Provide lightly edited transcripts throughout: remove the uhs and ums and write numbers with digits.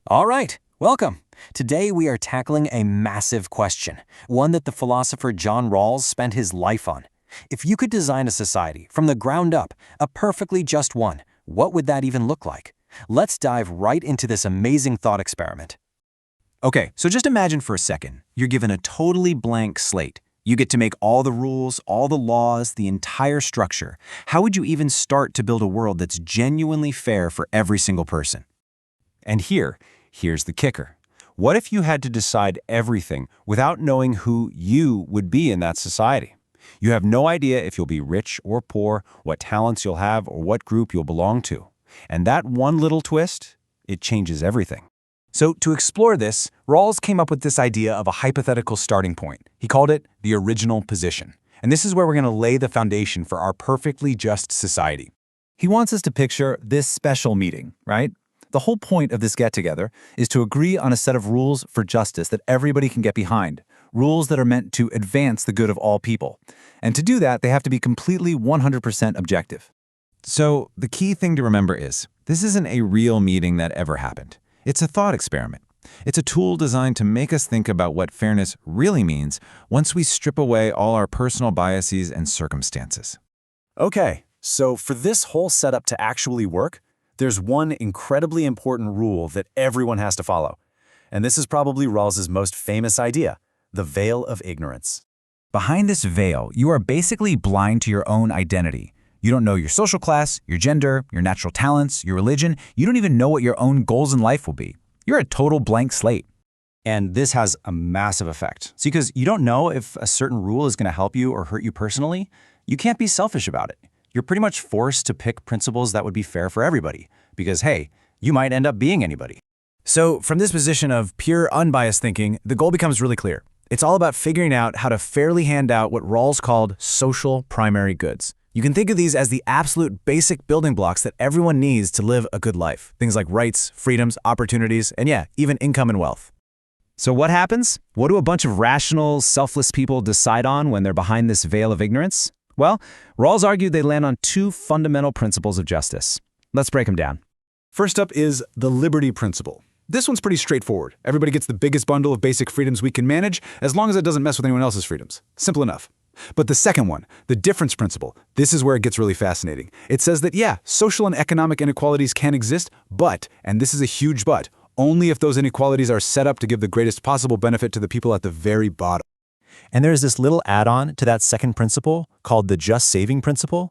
All right, welcome. Today we are tackling a massive question, one that the philosopher John Rawls spent his life on. If you could design a society from the ground up, a perfectly just one, what would that even look like? Let's dive right into this amazing thought experiment. Okay, so just imagine for a second, you're given a totally blank slate. You get to make all the rules, all the laws, the entire structure. How would you even start to build a world that's genuinely fair for every single person? And here's the kicker. What if you had to decide everything without knowing who you would be in that society? You have no idea if you'll be rich or poor, what talents you'll have, or what group you'll belong to. And that one little twist, it changes everything. So to explore this, Rawls came up with this idea of a hypothetical starting point. He called it the original position. And this is where we're going to lay the foundation for our perfectly just society. He wants us to picture this special meeting, right? The whole point of this get-together is to agree on a set of rules for justice that everybody can get behind, rules that are meant to advance the good of all people. And to do that, they have to be completely 100% objective. So the key thing to remember is, this isn't a real meeting that ever happened. It's a thought experiment. It's a tool designed to make us think about what fairness really means once we strip away all our personal biases and circumstances. Okay, so for this whole setup to actually work, there's one incredibly important rule that everyone has to follow. And this is probably Rawls's most famous idea, the veil of ignorance. Behind this veil, you are basically blind to your own identity. You don't know your social class, your gender, your natural talents, your religion. You don't even know what your own goals in life will be. You're a total blank slate. And this has a massive effect. See, because you don't know if a certain rule is going to help you or hurt you personally, you can't be selfish about it. You're pretty much forced to pick principles that would be fair for everybody. Because, hey, you might end up being anybody. So from this position of pure unbiased thinking, the goal becomes really clear. It's all about figuring out how to fairly hand out what Rawls called social primary goods. You can think of these as the absolute basic building blocks that everyone needs to live a good life. Things like rights, freedoms, opportunities, and yeah, even income and wealth. So what happens? What do a bunch of rational, selfless people decide on when they're behind this veil of ignorance? Well, Rawls argued they land on two fundamental principles of justice. Let's break them down. First up is the liberty principle. This one's pretty straightforward. Everybody gets the biggest bundle of basic freedoms we can manage, as long as it doesn't mess with anyone else's freedoms. Simple enough. But the second one, the difference principle, this is where it gets really fascinating. It says that, yeah, social and economic inequalities can exist, but, and this is a huge but, only if those inequalities are set up to give the greatest possible benefit to the people at the very bottom. And there's this little add-on to that second principle called the just saving principle.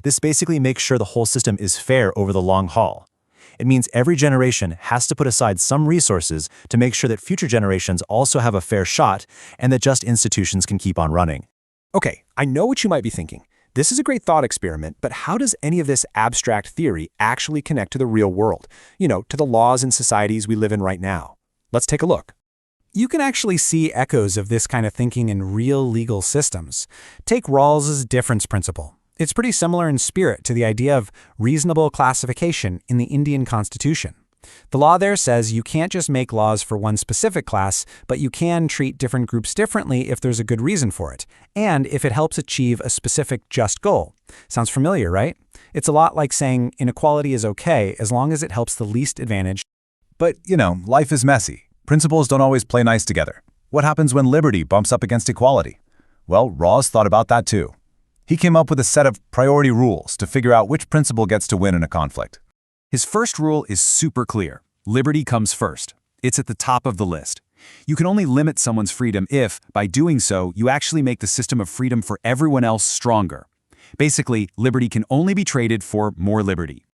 This basically makes sure the whole system is fair over the long haul. It means every generation has to put aside some resources to make sure that future generations also have a fair shot and that just institutions can keep on running. Okay, I know what you might be thinking. This is a great thought experiment, but how does any of this abstract theory actually connect to the real world? To the laws and societies we live in right now. Let's take a look. You can actually see echoes of this kind of thinking in real legal systems. Take Rauls'S difference principle. It's pretty similar in spirit to the idea of reasonable classification in the Indian Constitution. The law there says you can't just make laws for one specific class, but you can treat different groups differently if there's a good reason for it, and if it helps achieve a specific just goal. Sounds familiar, right? It's a lot like saying inequality is okay as long as it helps the least advantaged. But, life is messy. Principles don't always play nice together. What happens when liberty bumps up against equality? Well, Rawls thought about that too. He came up with a set of priority rules to figure out which principle gets to win in a conflict. His first rule is super clear. Liberty comes first. It's at the top of the list. You can only limit someone's freedom if, by doing so, you actually make the system of freedom for everyone else stronger. Basically, liberty can only be traded for more liberty.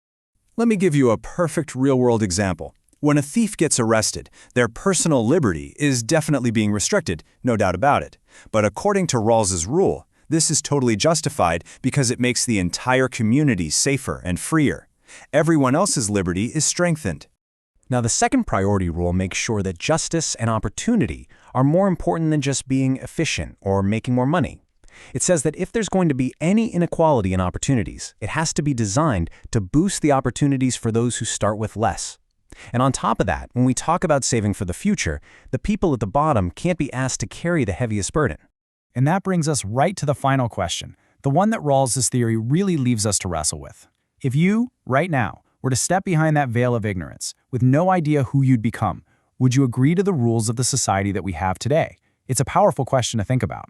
Let me give you a perfect real-world example. When a thief gets arrested, their personal liberty is definitely being restricted, no doubt about it. But according to Rawls's rule, this is totally justified because it makes the entire community safer and freer. Everyone else's liberty is strengthened. Now, the second priority rule makes sure that justice and opportunity are more important than just being efficient or making more money. It says that if there's going to be any inequality in opportunities, it has to be designed to boost the opportunities for those who start with less. And on top of that, when we talk about saving for the future, the people at the bottom can't be asked to carry the heaviest burden. And that brings us right to the final question, the one that Rawls's theory really leaves us to wrestle with. If you, right now, were to step behind that veil of ignorance, with no idea who you'd become, would you agree to the rules of the society that we have today? It's a powerful question to think about.